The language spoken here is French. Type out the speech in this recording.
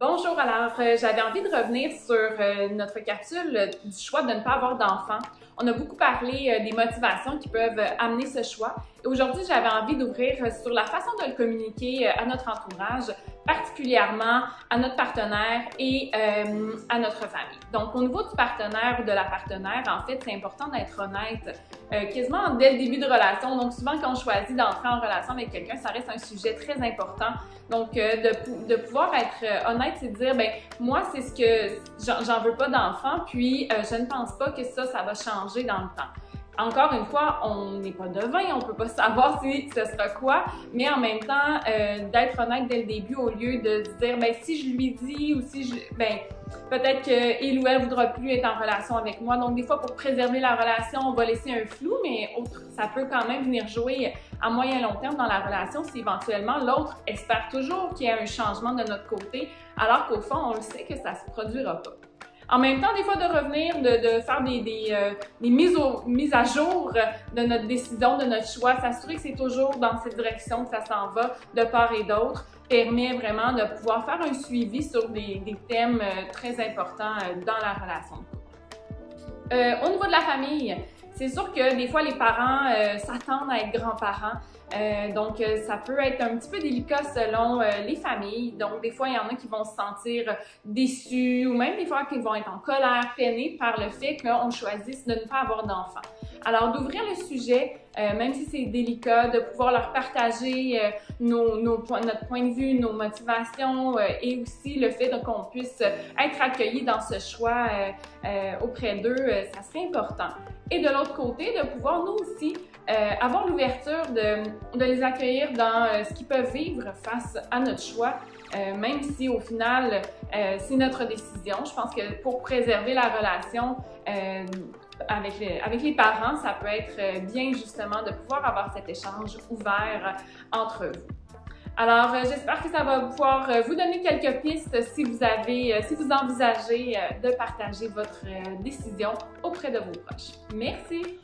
Bonjour, alors j'avais envie de revenir sur notre capsule du choix de ne pas avoir d'enfants. On a beaucoup parlé des motivations qui peuvent amener ce choix. Et aujourd'hui, j'avais envie d'ouvrir sur la façon de le communiquer à notre entourage, particulièrement à notre partenaire et à notre famille. Donc, au niveau du partenaire ou de la partenaire, en fait, c'est important d'être honnête quasiment dès le début de relation. Donc, souvent, quand on choisit d'entrer en relation avec quelqu'un, ça reste un sujet très important. Donc, de pouvoir être honnête, c'est de dire, ben moi, c'est ce que j'en veux pas d'enfant, puis je ne pense pas que ça va changer dans le temps. Encore une fois, on n'est pas devin, on peut pas savoir si ce sera quoi, mais en même temps, d'être honnête dès le début au lieu de se dire, ben si je lui dis ou si peut-être qu'il ou elle voudra plus être en relation avec moi. Donc, des fois, pour préserver la relation, on va laisser un flou, mais ça peut quand même venir jouer à moyen et long terme dans la relation si éventuellement l'autre espère toujours qu'il y ait un changement de notre côté, alors qu'au fond, on le sait que ça se produira pas. En même temps, des fois, de revenir, de faire des mises à jour de notre décision, de notre choix, s'assurer que c'est toujours dans cette direction que ça s'en va de part et d'autre, permet vraiment de pouvoir faire un suivi sur des thèmes très importants dans la relation. Au niveau de la famille, c'est sûr que des fois, les parents s'attendent à être grands-parents. Donc, ça peut être un petit peu délicat selon les familles. Donc, des fois, il y en a qui vont se sentir déçus ou même des fois qui vont être en colère, peinés par le fait qu'on choisisse de ne pas avoir d'enfants. Alors, d'ouvrir le sujet, même si c'est délicat, de pouvoir leur partager notre point de vue, nos motivations et aussi le fait qu'on puisse être accueillis dans ce choix auprès d'eux, ça serait important. Et de l'autre côté, de pouvoir nous aussi avoir l'ouverture de les accueillir dans ce qu'ils peuvent vivre face à notre choix, même si au final, c'est notre décision. Je pense que pour préserver la relation avec les parents, ça peut être bien justement de pouvoir avoir cet échange ouvert entre vous. Alors, j'espère que ça va pouvoir vous donner quelques pistes si vous envisagez de partager votre décision auprès de vos proches. Merci!